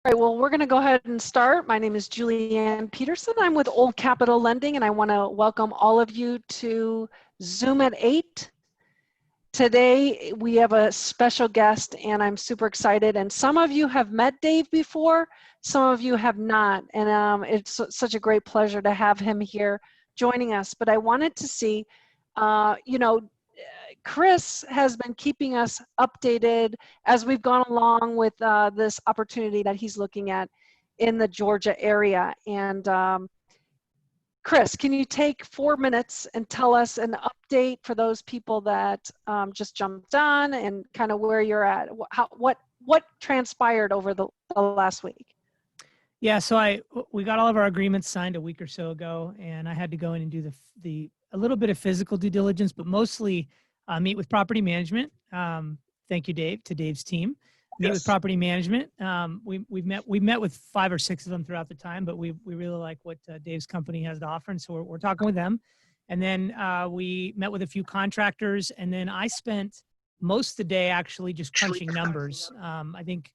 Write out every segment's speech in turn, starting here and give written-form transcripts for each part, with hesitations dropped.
All right, well, we're going to go ahead and start. My name is Julianne Peterson. I'm with Old Capital Lending, and I want to welcome all of you to Zoom at 8. Today, we have a special guest, and I'm super excited. And some of you have met Dave before, some of you have not. And it's such a great pleasure to have him here joining us. But I wanted to see, Chris has been keeping us updated as we've gone along with this opportunity that he's looking at in the Georgia area. And Chris, can you take 4 minutes and tell us an update for those people that just jumped on and kind of where you're at? What transpired over the last week? Yeah, so we got all of our agreements signed a week or so ago, and I had to go in and do a little bit of physical due diligence, but mostly meet with property management. Thank you, Dave, to Dave's team. Meet with property management. We met with 5 or 6 of them throughout the time, but we really like what Dave's company has to offer, and so we're talking with them. And then we met with a few contractors, and then I spent most of the day actually just crunching numbers. I think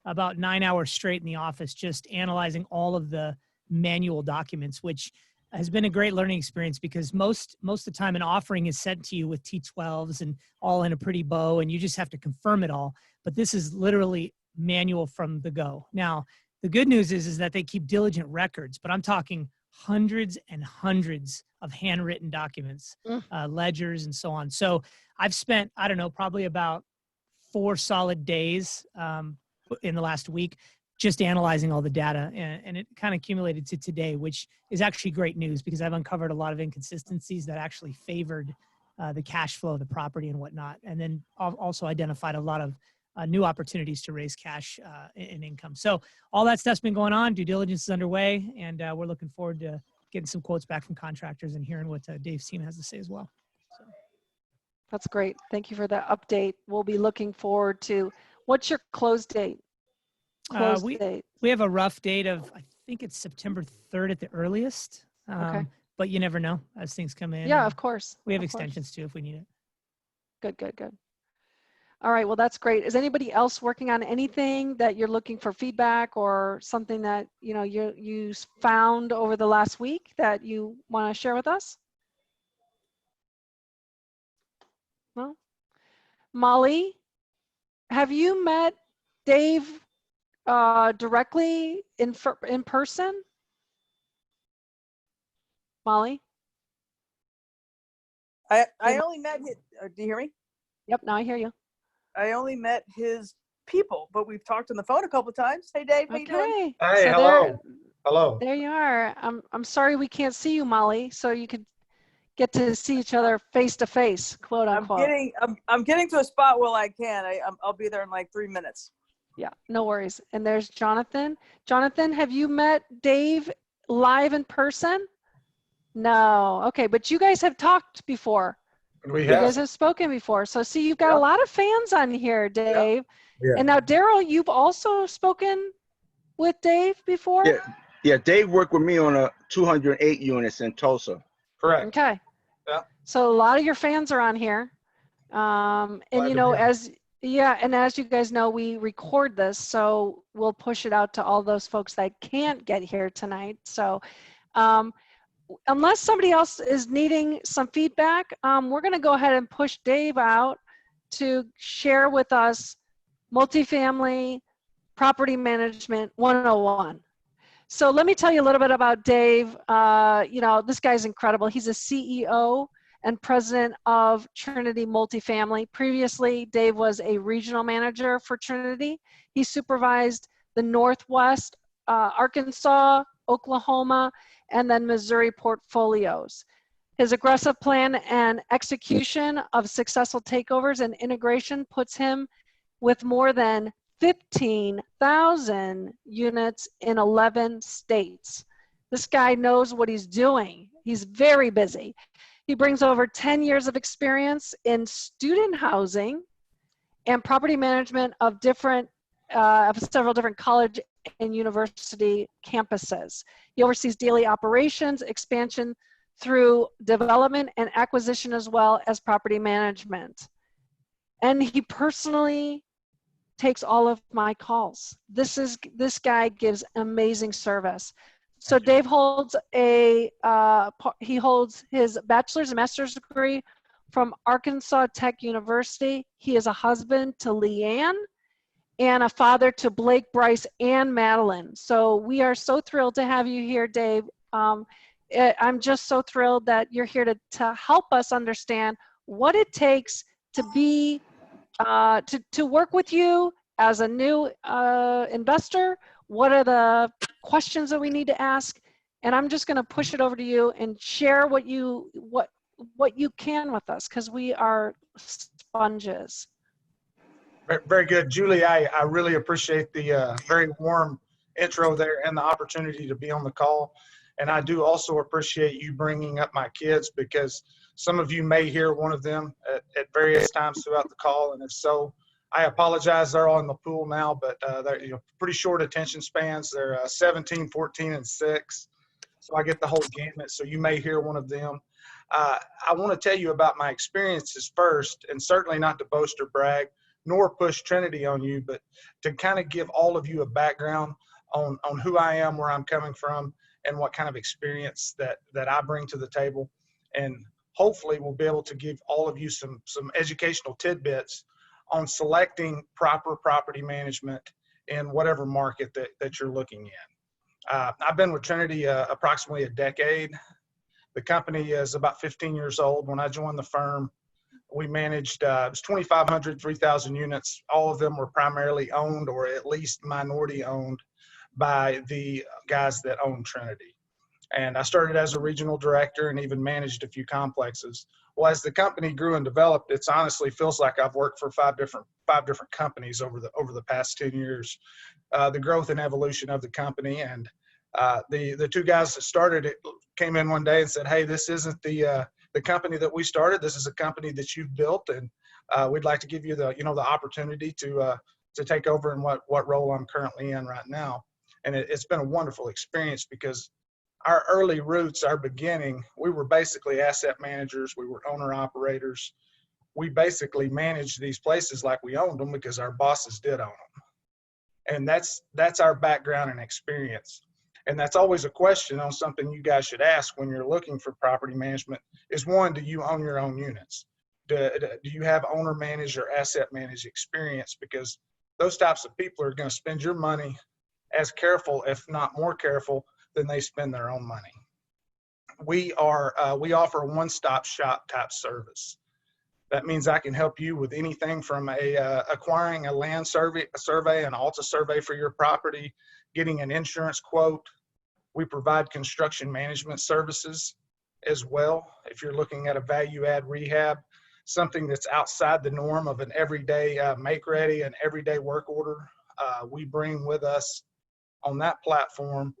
about 9 hours straight in the office, just analyzing all of the manual documents, which has been a great learning experience because most of the time an offering is sent to you with T12s and all in a pretty bow, and you just have to confirm it all. But this is literally manual from the go. Now, the good news is that they keep diligent records, but I'm talking hundreds and hundreds of handwritten documents, ledgers and so on. So I've spent, I don't know, probably about 4 solid days in the last week just analyzing all the data, and it kind of accumulated to today, which is actually great news because I've uncovered a lot of inconsistencies that actually favored the cash flow of the property and whatnot, and then also identified a lot of new opportunities to raise cash and income. So all that stuff's been going on. Due diligence is underway, and we're looking forward to getting some quotes back from contractors and hearing what Dave's team has to say as well. So. That's great. Thank you for that update. We'll be looking forward to, what's your close date? We have a rough date of, I think it's September 3rd at the earliest. Okay. But you never know as things come in. Yeah, of course. We have extensions too if we need it. Good. All right, well, that's great. Is anybody else working on anything that you're looking for feedback or something that you found over the last week that you want to share with us? No? Molly, have you met Dave directly in person? Molly? I only met his, do you hear me? Yep, now I hear you. I only met his people, but we've talked on the phone a couple of times. Hey, Dave, how you doing? Hey, so hello. There you are. I'm sorry we can't see you, Molly, so you could get to see each other face to face, quote unquote. I'm getting to a spot where I can. I'll be there in like 3 minutes. Yeah, no worries. And there's Jonathan. Jonathan, have you met Dave live in person? No. Okay, but you guys have talked before. We You guys have spoken before. So see, you've got a lot of fans on here, Dave. Yeah. And now, Daryl, you've also spoken with Dave before? Yeah, Dave worked with me on a 208 units in Tulsa. Correct. Okay. Yeah. So a lot of your fans are on here. And as you guys know, we record this, so we'll push it out to all those folks that can't get here tonight. So unless somebody else is needing some feedback, we're going to go ahead and push Dave out to share with us Multifamily Property Management 101. So let me tell you a little bit about Dave. This guy's incredible. He's a CEO and president of Trinity Multifamily. Previously, Dave was a regional manager for Trinity. He supervised the Northwest, Arkansas, Oklahoma, and then Missouri portfolios. His aggressive plan and execution of successful takeovers and integration puts him with more than 15,000 units in 11 states. This guy knows what he's doing. He's very busy. He brings over 10 years of experience in student housing and property management of several different college and university campuses. He oversees daily operations, expansion through development and acquisition, as well as property management. And he personally takes all of my calls. This guy gives amazing service. So Dave holds he holds his bachelor's and master's degree from Arkansas Tech University. He is a husband to Leanne and a father to Blake, Bryce, and Madeline. So we are so thrilled to have you here, Dave. I'm just so thrilled that you're here to help us understand what it takes to be to work with you as a new investor. What are the questions that we need to ask? And I'm just going to push it over to you and share what you can with us, because we are sponges. Very good. Julie, I really appreciate the very warm intro there and the opportunity to be on the call. And I do also appreciate you bringing up my kids, because some of you may hear one of them at various times throughout the call. And if so, I apologize. They're all in the pool now, but they're pretty short attention spans. They're 17, 14, and 6. So I get the whole gamut. So you may hear one of them. I want to tell you about my experiences first, and certainly not to boast or brag, nor push Trinity on you, but to kind of give all of you a background on who I am, where I'm coming from, and what kind of experience that I bring to the table. And hopefully we'll be able to give all of you some educational tidbits on selecting proper property management in whatever market that you're looking in. I've been with Trinity approximately a decade. The company is about 15 years old. When I joined the firm, we managed, it was 2,500, 3,000 units. All of them were primarily owned, or at least minority owned, by the guys that own Trinity. And I started as a regional director and even managed a few complexes. Well, as the company grew and developed, it's honestly feels like I've worked for five different companies over the past 10 years. The growth and evolution of the company, and the two guys that started it came in one day and said, "Hey, this isn't the company that we started. This is a company that you've built, and we'd like to give you the opportunity to take over in what role I'm currently in right now." And it's been a wonderful experience, because our early roots, our beginning, we were basically asset managers. We were owner operators. We basically managed these places like we owned them, because our bosses did own them. And that's our background and experience. And that's always a question on something you guys should ask when you're looking for property management is, one, do you own your own units? Do you have owner managed or asset managed experience? Because those types of people are going to spend your money as careful, if not more careful, than they spend their own money. We offer a one-stop shop type service. That means I can help you with anything from acquiring a land survey, an ALTA survey for your property, getting an insurance quote. We provide construction management services as well. If you're looking at a value add rehab, something that's outside the norm of an everyday make ready, an everyday work order, we bring with us on that platform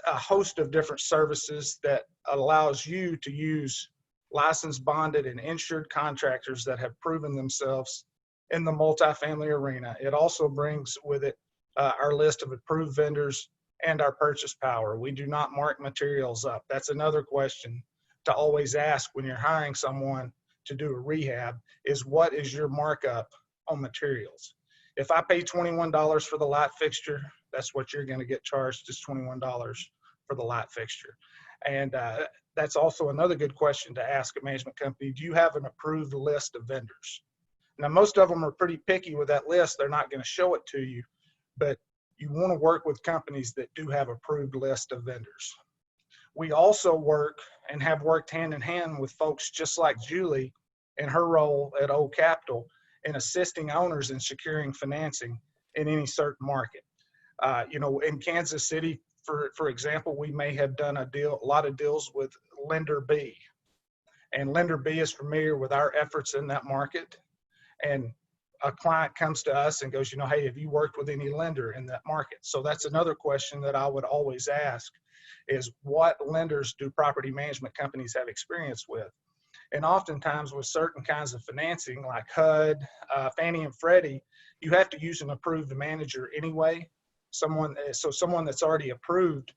a host of different services that allows you to use licensed, bonded, and insured contractors that have proven themselves in the multifamily arena. It also brings with it our list of approved vendors and our purchase power. We do not mark materials up. That's another question to always ask when you're hiring someone to do a rehab is, what is your markup on materials? If I pay $21 for the light fixture, that's what you're going to get charged, is $21 for the light fixture. And that's also another good question to ask a management company. Do you have an approved list of vendors? Now, most of them are pretty picky with that list. They're not going to show it to you, but you want to work with companies that do have approved list of vendors. We also work and have worked hand in hand with folks just like Julie in her role at Old Capital in assisting owners in securing financing in any certain market. In Kansas City, for example, we may have done a lot of deals with Lender B. And Lender B is familiar with our efforts in that market. And a client comes to us and goes, hey, have you worked with any lender in that market? So that's another question that I would always ask is, what lenders do property management companies have experience with? And oftentimes with certain kinds of financing like HUD, Fannie and Freddie, you have to use an approved manager anyway. Someone that's already approved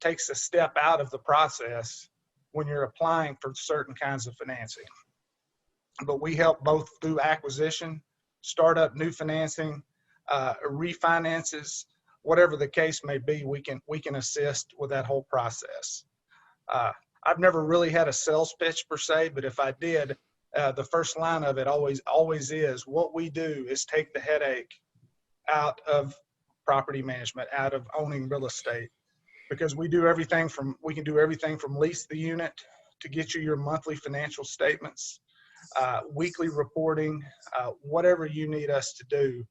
takes a step out of the process when you're applying for certain kinds of financing. But we help both through acquisition, startup, new financing, refinances, whatever the case may be, we can assist with that whole process. I've never really had a sales pitch per se, but if I did, the first line of it always is, what we do is take the headache out of property management, out of owning real estate, because we can do everything from lease the unit to get you your monthly financial statements, weekly reporting, whatever you need us to do,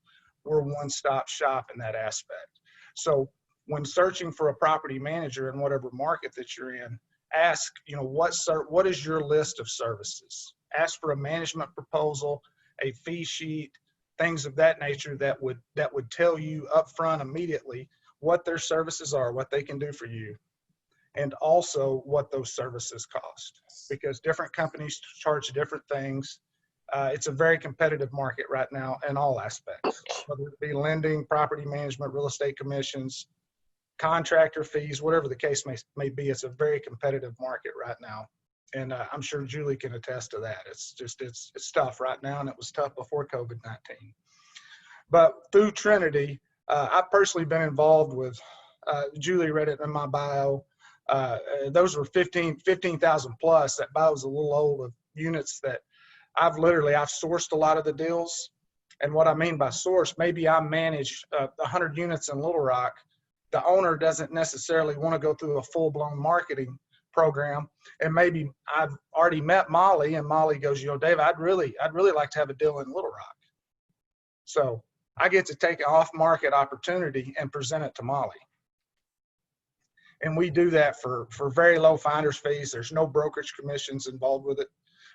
we're one-stop shop in that aspect. So when searching for a property manager in whatever market that you're in, ask, what is your list of services? Ask for a management proposal, a fee sheet, things of that nature that would tell you upfront immediately what their services are, what they can do for you, and also what those services cost, because different companies charge different things. It's a very competitive market right now in all aspects, whether it be lending, property management, real estate commissions, contractor fees, whatever the case may be. It's a very competitive market right now. And I'm sure Julie can attest to that. It's tough right now, and it was tough before COVID-19. But through Trinity, I've personally been involved with, Julie read it in my bio. Those were 15,000 plus. That bio was a little old, of units that I've sourced a lot of the deals. And what I mean by source, maybe I manage 100 units in Little Rock. The owner doesn't necessarily want to go through a full-blown marketing program. And maybe I've already met Molly, and Molly goes, Dave, I'd really like to have a deal in Little Rock. So I get to take an off-market opportunity and present it to Molly. And we do that for very low finder's fees. There's no brokerage commissions involved with it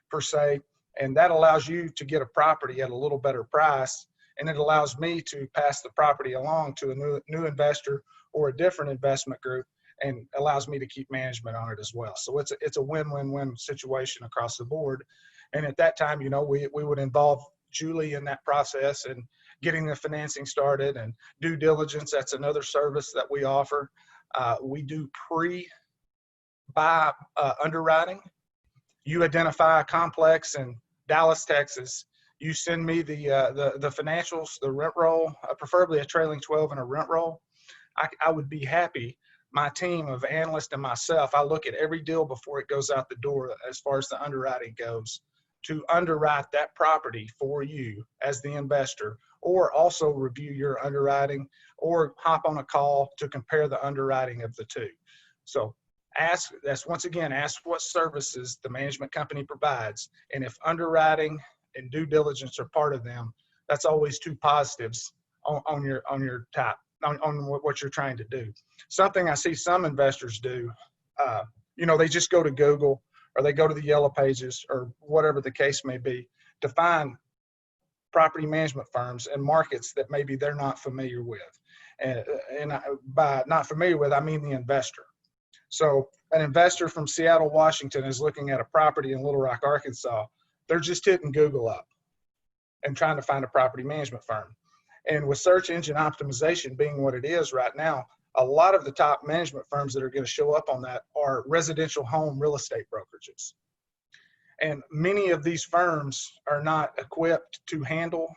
per se. And that allows you to get a property at a little better price. And it allows me to pass the property along to a new investor or a different investment group, and allows me to keep management on it as well. So it's a win-win-win situation across the board. And at that time, we would involve Julie in that process and getting the financing started, and due diligence. That's another service that we offer. We do pre-buy underwriting. You identify a complex in Dallas, Texas. You send me the financials, the rent roll, preferably a trailing 12 and a rent roll. I would be happy. My team of analysts and myself, I look at every deal before it goes out the door as far as the underwriting goes, to underwrite that property for you as the investor, or also review your underwriting, or hop on a call to compare the underwriting of the two. So ask what services the management company provides. And if underwriting and due diligence are part of them, that's always two positives on what you're trying to do. Something I see some investors do, they just go to Google, or they go to the Yellow Pages, or whatever the case may be, to find property management firms and markets that maybe they're not familiar with. And by not familiar with, I mean the investor. So an investor from Seattle, Washington is looking at a property in Little Rock, Arkansas. They're just hitting Google up and trying to find a property management firm. And with search engine optimization being what it is right now, a lot of the top management firms that are going to show up on that are residential home real estate brokerages. And many of these firms are not equipped to handle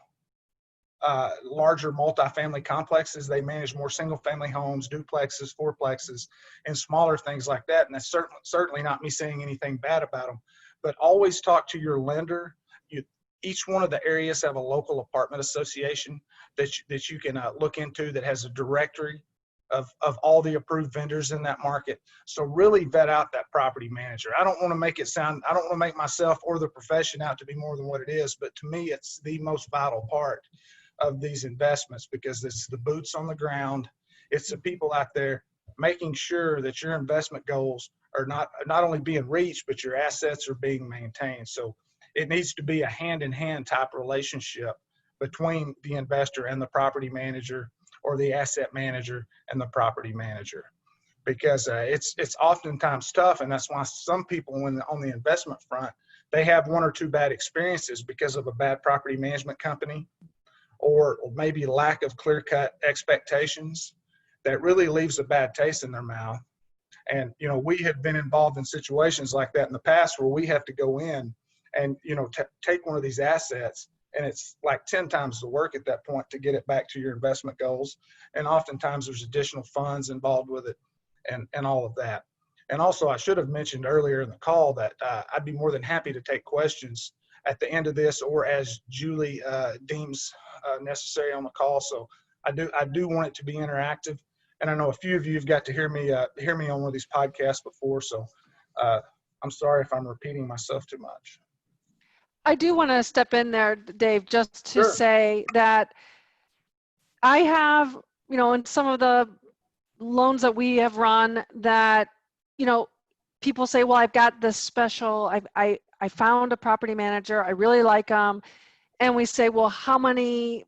larger multifamily complexes. They manage more single-family homes, duplexes, fourplexes, and smaller things like that. And that's certainly not me saying anything bad about them. But always talk to your lender. Each one of the areas have a local apartment association that you can look into, that has a directory of all the approved vendors in that market. So really vet out that property manager. I don't want to make myself or the profession out to be more than what it is, but to me, it's the most vital part of these investments, because it's the boots on the ground. It's the people out there making sure that your investment goals are not only being reached, but your assets are being maintained. So it needs to be a hand-in-hand type relationship between the investor and the property manager, or the asset manager and the property manager, because it's oftentimes tough. And that's why some people, when on the investment front, they have one or two bad experiences because of a bad property management company, or maybe lack of clear-cut expectations, that really leaves a bad taste in their mouth. And, we have been involved in situations like that in the past, where we have to go in and, take one of these assets and it's like 10 times the work at that point to get it back to your investment goals. And oftentimes there's additional funds involved with it and all of that. And also, I should have mentioned earlier in the call that I'd be more than happy to take questions at the end of this, or as Julie deems necessary on the call. So I do want it to be interactive. And I know a few of you have got to hear me on one of these podcasts before. So I'm sorry if I'm repeating myself too much. I do want to step in there, Dave, just to Sure. say that I have, in some of the loans that we have run that, people say, well, I've got this special, I found a property manager, I really like them. And we say, well, how many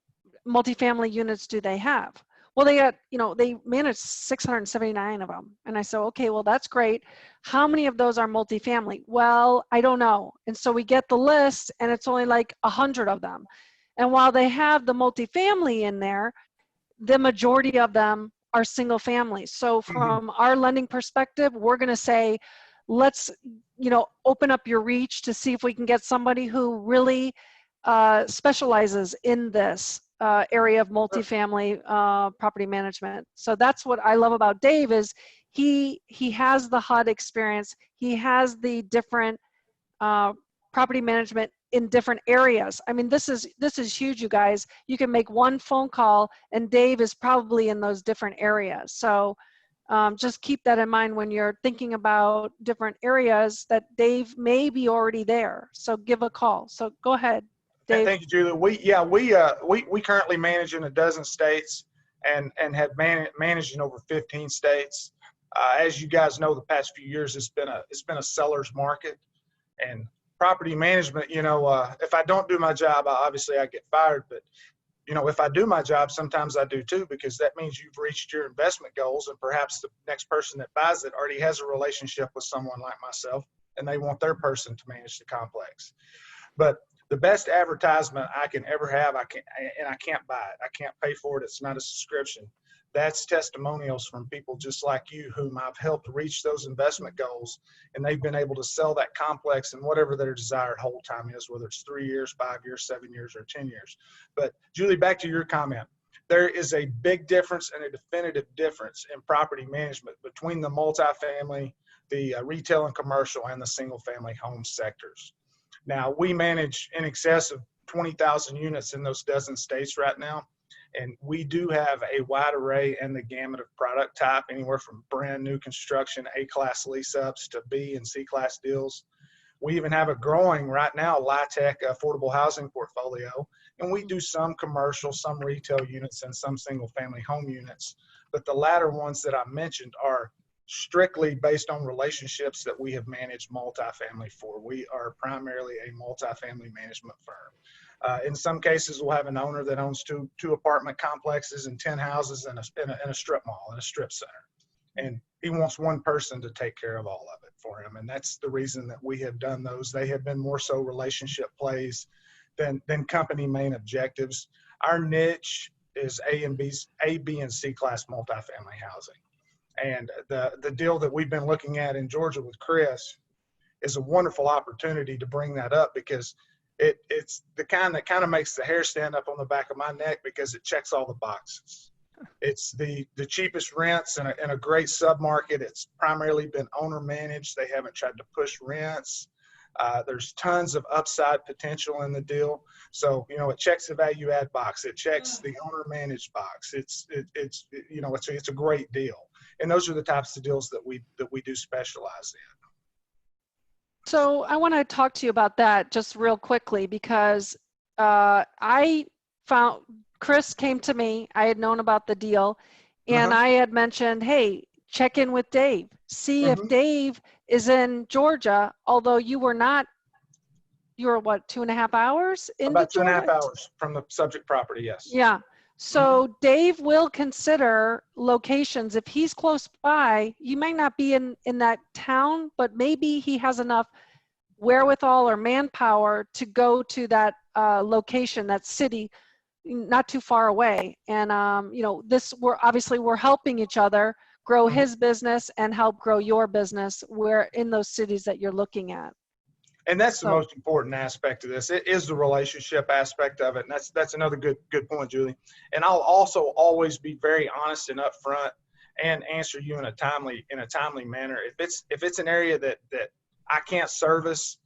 multifamily units do they have? Well, they got, they manage 679 of them. And I said, okay, well, that's great. How many of those are multifamily? Well, I don't know. And so we get the list and it's only like 100 of them. And while they have the multifamily in there, the majority of them are single families. So from our lending perspective, we're going to say, let's, open up your reach to see if we can get somebody who really specializes in this area of multifamily property management. So that's what I love about Dave is he has the HUD experience. He has the different property management in different areas. I mean, this is huge, you guys. You can make one phone call and Dave is probably in those different areas. So just keep that in mind when you're thinking about different areas that Dave may be already there. So give a call. So go ahead, Dave. Thank you, Julie. We currently manage in a dozen states and have managed in over 15 states. As you guys know, the past few years it's been a seller's market, and property management. If I don't do my job, obviously I get fired. But if I do my job, sometimes I do too, because that means you've reached your investment goals, and perhaps the next person that buys it already has a relationship with someone like myself, and they want their person to manage the complex. But the best advertisement I can ever have, I can't buy it. I can't pay for it. It's not a subscription. That's testimonials from people just like you, whom I've helped reach those investment goals, and they've been able to sell that complex in whatever their desired hold time is, whether it's 3 years, 5 years, 7 years, or 10 years. But Julie, back to your comment. There is a big difference and a definitive difference in property management between the multifamily, the retail and commercial, and the single family home sectors. Now, we manage in excess of 20,000 units in those dozen states right now. And we do have a wide array and the gamut of product type, anywhere from brand new construction, A-class lease ups to B and C-class deals. We even have a growing right now LIHTC affordable housing portfolio. And we do some commercial, some retail units, and some single family home units. But the latter ones that I mentioned are strictly based on relationships that we have managed multifamily for. We are primarily a multifamily management firm. In some cases, we'll have an owner that owns two apartment complexes and 10 houses in a strip mall, in a strip center. And he wants one person to take care of all of it for him. And that's the reason that we have done those. They have been more so relationship plays than company main objectives. Our niche is A, B, and C class multifamily housing. And the deal that we've been looking at in Georgia with Chris is a wonderful opportunity to bring that up, because it's the kind that kind of makes the hair stand up on the back of my neck, because it checks all the boxes. It's the cheapest rents in a great submarket. It's primarily been owner managed. They haven't tried to push rents. There's tons of upside potential in the deal. So, it checks the value add box. It checks the owner managed box. It's a great deal. And those are the types of deals that we do specialize in. So I want to talk to you about that just real quickly, because I found Chris came to me. I had known about the deal, and I had mentioned, hey, check in with Dave. See if Dave is in Georgia, although you were not. You were what, 2.5 hours into About Georgia? 2.5 hours from the subject property, yes. Yeah. So Dave will consider locations. If he's close by, you might not be in that town, but maybe he has enough wherewithal or manpower to go to that location, that city, not too far away. And we're helping each other grow his business and help grow your business where in those cities that you're looking at. And that's the So- most important aspect of this. It is the relationship aspect of it. And that's another good point, Julie. And I'll also always be very honest and upfront and answer you in a timely manner. If it's an area that I can't service,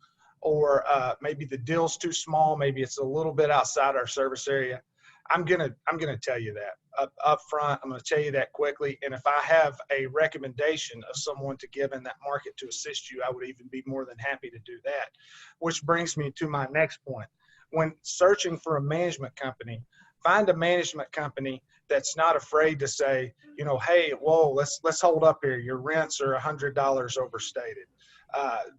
or maybe the deal's too small, maybe it's a little bit outside our service area, I'm gonna tell you that up front. I'm gonna tell you that quickly. And if I have a recommendation of someone to give in that market to assist you, I would even be more than happy to do that. Which brings me to my next point. When searching for a management company, find a management company that's not afraid to say, hey, whoa, let's hold up here. Your rents are $100 overstated.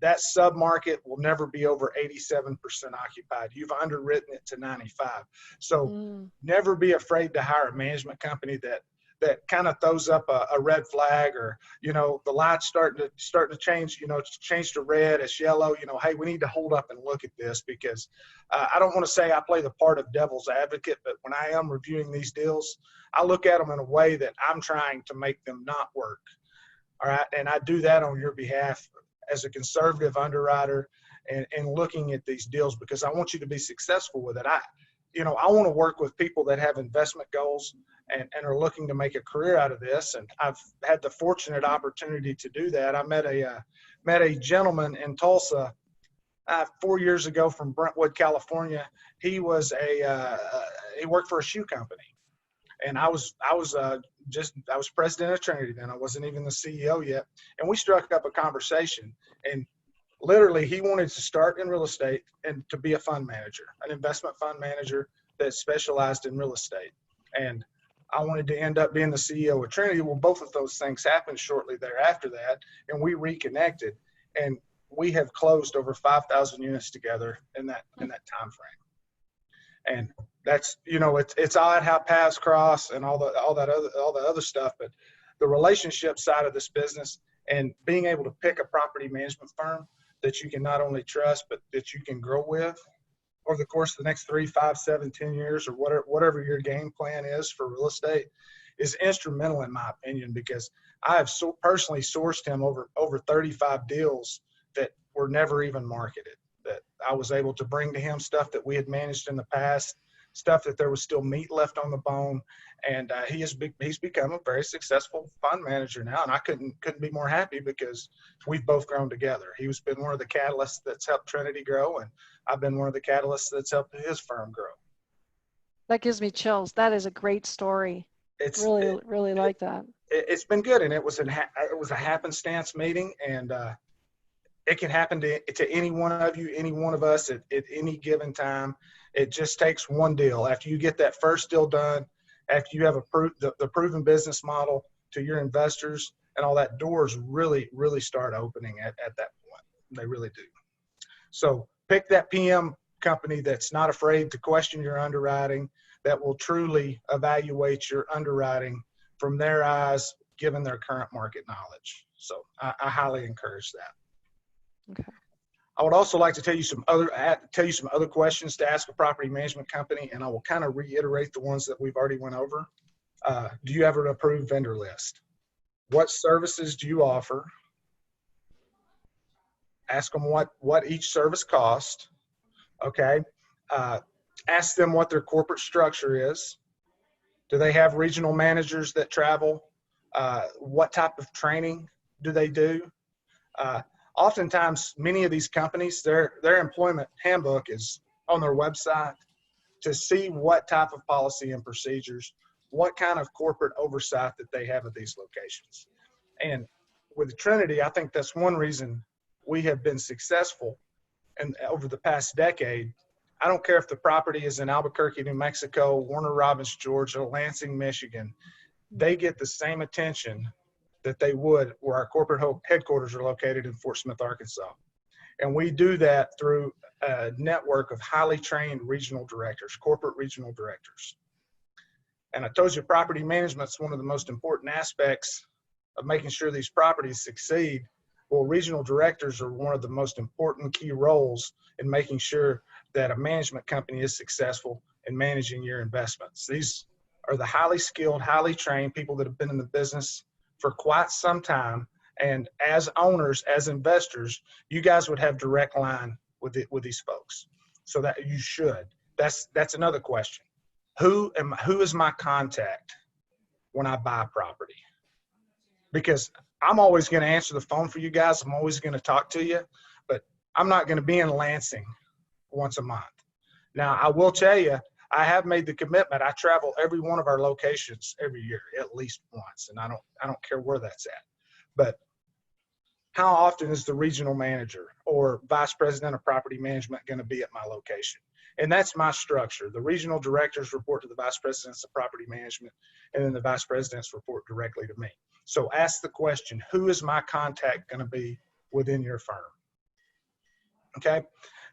That submarket will never be over 87% occupied. You've underwritten it to 95. So never be afraid to hire a management company that kind of throws up a red flag, or, the light's starting to change, change to red, it's yellow, hey, we need to hold up and look at this, because I don't want to say I play the part of devil's advocate, but when I am reviewing these deals, I look at them in a way that I'm trying to make them not work. All right. And I do that on your behalf as a conservative underwriter, and looking at these deals, because I want you to be successful with it. I want to work with people that have investment goals and are looking to make a career out of this. And I've had the fortunate opportunity to do that. I met a gentleman in Tulsa 4 years ago from Brentwood, California. He was he worked for a shoe company. And I was president of Trinity then. I wasn't even the CEO yet. And we struck up a conversation, and literally he wanted to start in real estate and to be a fund manager, an investment fund manager that specialized in real estate. And I wanted to end up being the CEO of Trinity. Well, both of those things happened shortly thereafter that, and we reconnected, and we have closed over 5,000 units together in that time frame. And that's, it's odd how paths cross and all the other stuff, but the relationship side of this business, and being able to pick a property management firm that you can not only trust, but that you can grow with over the course of the next 3, 5, 7, 10 years, or whatever your game plan is for real estate, is instrumental in my opinion, because I have personally sourced him over 35 deals that were never even marketed, that I was able to bring to him stuff that we had managed in the past, stuff that there was still meat left on the bone. And he's become a very successful fund manager now. And I couldn't be more happy, because we've both grown together. He's been one of the catalysts that's helped Trinity grow, and I've been one of the catalysts that's helped his firm grow. That gives me chills. That is a great story. Really like that. It's been good. And it was a happenstance meeting, and it can happen to any one of you, any one of us at any given time. It just takes one deal. After you get that first deal done, after you have the proven business model to your investors and all that, doors really, really start opening at that point. They really do. So pick that PM company that's not afraid to question your underwriting, that will truly evaluate your underwriting from their eyes, given their current market knowledge. So I highly encourage that. Okay. I would also like to tell you some other questions to ask a property management company, and I will kind of reiterate the ones that we've already went over. Do you have an approved vendor list? What services do you offer? Ask them what each service costs. Okay. Ask them what their corporate structure is. Do they have regional managers that travel? What type of training do they do? Oftentimes, many of these companies, their employment handbook is on their website, to see what type of policy and procedures, what kind of corporate oversight that they have at these locations. And with Trinity, I think that's one reason we have been successful. And over the past decade, I don't care if the property is in Albuquerque, New Mexico, Warner Robins, Georgia, Lansing, Michigan, they get the same attention that they would where our corporate headquarters are located in Fort Smith, Arkansas. And we do that through a network of highly trained regional directors, corporate regional directors. And I told you property management is one of the most important aspects of making sure these properties succeed. Well, regional directors are one of the most important key roles in making sure that a management company is successful in managing your investments. These are the highly skilled, highly trained people that have been in the business for quite some time. And as owners, as investors, you guys would have direct line with these folks. So that you should. That's another question. Who is my contact when I buy property? Because I'm always going to answer the phone for you guys. I'm always going to talk to you, but I'm not going to be in Lansing once a month. Now, I will tell you, I have made the commitment. I travel every one of our locations every year, at least once, and I don't care where that's at. But how often is the regional manager or vice president of property management going to be at my location? And that's my structure. The regional directors report to the vice presidents of property management, and then the vice presidents report directly to me. So ask the question, who is my contact going to be within your firm? Okay.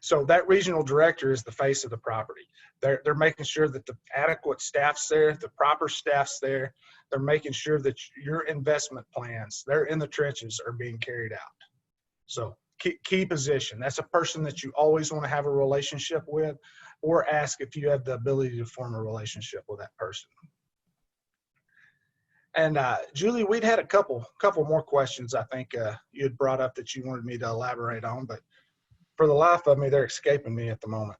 So that regional director is the face of the property. They're making sure that the adequate staff's there, the proper staff's there. They're making sure that your investment plans, they're in the trenches, are being carried out. So key position. That's a person that you always want to have a relationship with, or ask if you have the ability to form a relationship with that person. And Julie, we'd had a couple more questions I think you had brought up that you wanted me to elaborate on, but for the life of me, they're escaping me at the moment.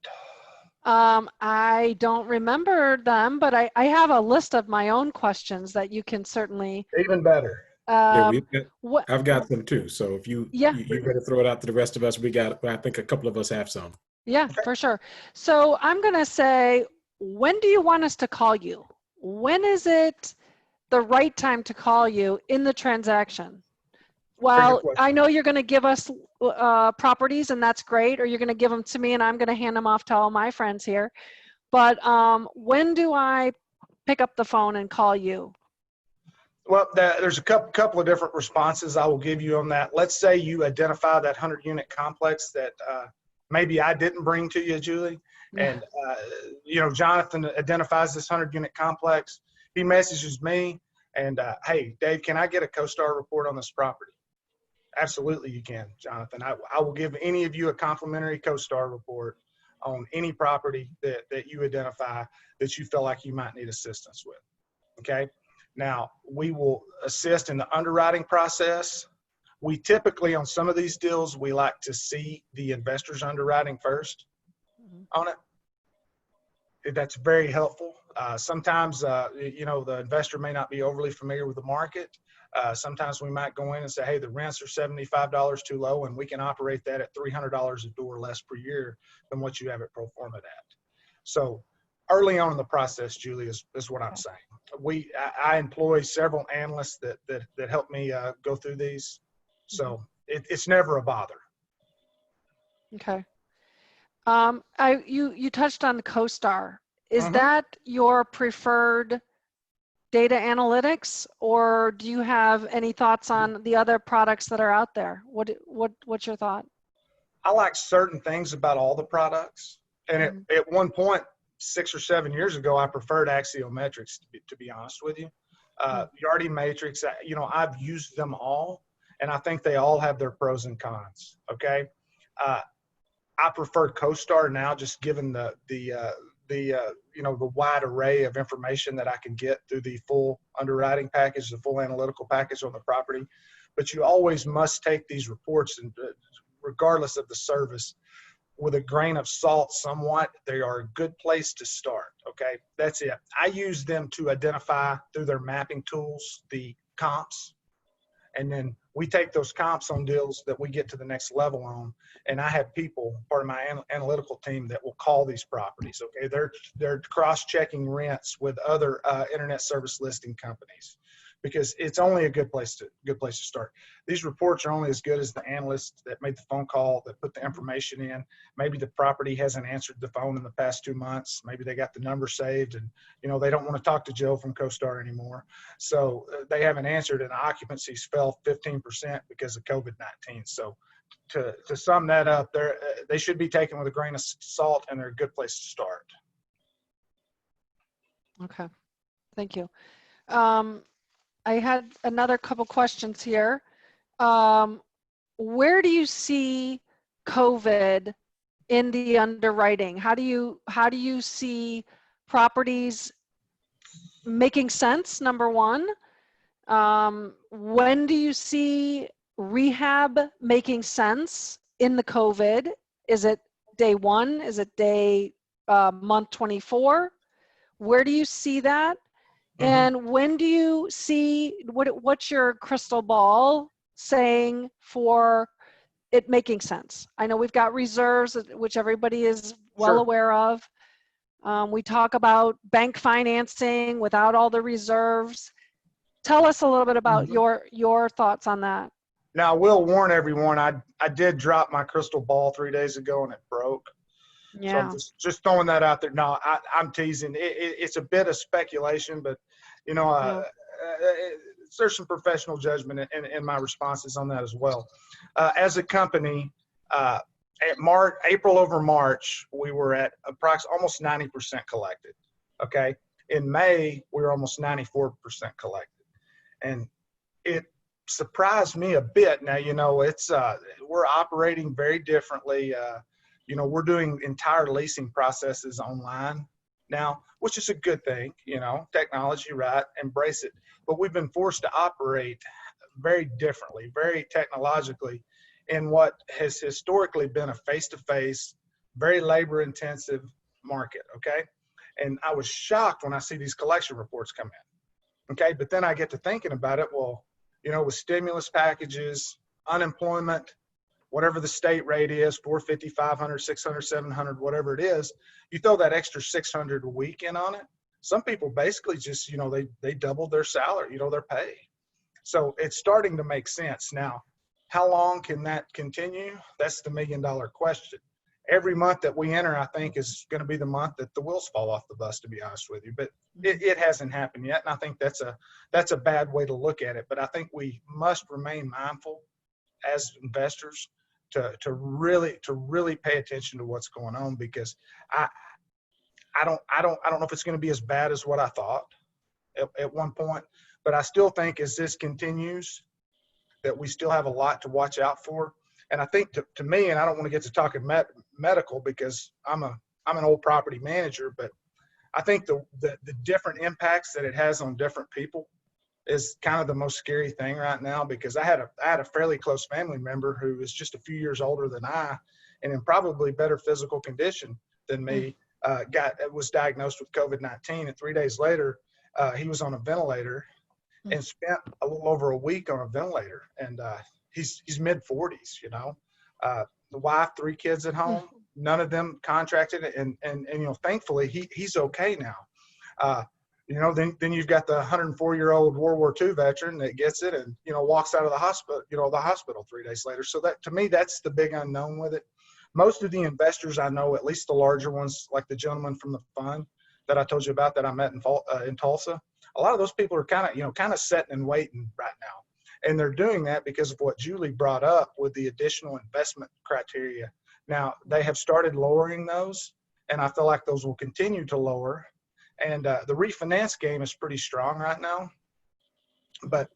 I don't remember them, but I have a list of my own questions that you can certainly. Even better. Yeah, I've got some too. So if you better throw it out to the rest of us, I think a couple of us have some. Yeah, okay. For sure. So I'm going to say, when do you want us to call you? When is it the right time to call you in the transaction? Well, I know you're going to give us properties, and that's great, or you're going to give them to me and I'm going to hand them off to all my friends here. But when do I pick up the phone and call you? Well, there's a couple of different responses I will give you on that. Let's say you identify that 100-unit complex that maybe I didn't bring to you, Julie, and Jonathan identifies this 100-unit complex. He messages me and, hey, Dave, can I get a CoStar report on this property? Absolutely, you can, Jonathan. I will give any of you a complimentary CoStar report on any property that you identify that you feel like you might need assistance with. Okay. Now, we will assist in the underwriting process. We typically, on some of these deals, we like to see the investor's underwriting first on it. That's very helpful. Sometimes, the investor may not be overly familiar with the market. Sometimes we might go in and say, hey, the rents are $75 too low, and we can operate that at $300 a door less per year than what you have it pro forma at. So early on in the process, Julie, is what I'm saying. I employ several analysts that help me go through these. So it's never a bother. Okay. You touched on CoStar. Is that your preferred data analytics, or do you have any thoughts on the other products that are out there? What's your thought? I like certain things about all the products. And at one point, 6 or 7 years ago, I preferred Axiometrics, to be honest with you. Yardi Matrix, I've used them all, and I think they all have their pros and cons. Okay. I prefer CoStar now, just given the wide array of information that I can get through the full underwriting package, the full analytical package on the property. But you always must take these reports, and regardless of the service, with a grain of salt somewhat. They are a good place to start. Okay, that's it. I use them to identify through their mapping tools the comps, and then we take those comps on deals that we get to the next level on, and I have people, part of my analytical team, that will call these properties. Okay, they're cross-checking rents with other internet service listing companies, because it's only a good place to start. These reports are only as good as the analyst that made the phone call, that put the information in. Maybe the property hasn't answered the phone in the past 2 months. Maybe they got the number saved, and they don't want to talk to Joe from CoStar anymore. So they haven't answered, and the occupancies fell 15% because of COVID-19. So to sum that up, they should be taken with a grain of salt, and they're a good place to start. Okay, thank you. I had another couple questions here. Where do you see COVID in the underwriting? How do you see properties making sense, number one? When do you see rehab making sense in the COVID? Is it day 1? Is it day month 24? Where do you see that? And when do you see, what's your crystal ball saying for it making sense? I know we've got reserves, which everybody is well aware of. We talk about bank financing without all the reserves. Tell us a little bit about your thoughts on that. Now, I will warn everyone, I did drop my crystal ball 3 days ago and it broke. Yeah. So I'm just throwing that out there. No, I'm teasing. It's a bit of speculation, but you know, there's some professional judgment in my responses on that as well. As a company, at April over March, we were at approximately almost 90% collected. Okay. In May, we were almost 94% collected, and it surprised me a bit. Now, you know, it's we're operating very differently. You know, we're doing entire leasing processes online now, which is a good thing, you know, technology, right? Embrace it. But we've been forced to operate very differently, very technologically in what has historically been a face-to-face, very labor-intensive market, okay? And I was shocked when I see these collection reports come in, okay? But then I get to thinking about it, well, you know, with stimulus packages, unemployment, whatever the state rate is, 450, 500, 600, 700, whatever it is, you throw that extra 600 a week in on it. Some people basically just, you know, they doubled their salary, you know, their pay. So it's starting to make sense. Now, how long can that continue? That's the $1 million question. Every month that we enter, I think, is going to be the month that the wheels fall off the bus, to be honest with you. But it hasn't happened yet, and I think that's a bad way to look at it. But I think we must remain mindful as investors to really pay attention to what's going on, because I don't know if it's going to be as bad as what I thought at one point, but I still think as this continues that we still have a lot to watch out for. And I think to me, and I don't want to get to talking medical because I'm an old property manager, but I think the different impacts that it has on different people is kind of the most scary thing right now, because I had a fairly close family member who was just a few years older than I, and in probably better physical condition than me, was diagnosed with COVID-19, and 3 days later, he was on a ventilator and spent a little over a week on a ventilator, and he's mid-40s, you know, the wife, 3 kids at home, none of them contracted it, and you know, thankfully he's okay now. You know, then you've got the 104-year-old World War II veteran that gets it and, you know, walks out of the hospital 3 days later. So that, to me, that's the big unknown with it. Most of the investors I know, at least the larger ones, like the gentleman from the fund that I told you about that I met in Tulsa, a lot of those people are kind of sitting and waiting right now. And they're doing that because of what Julie brought up with the additional investment criteria. Now, they have started lowering those, and I feel like those will continue to lower. And the refinance game is pretty strong right now. But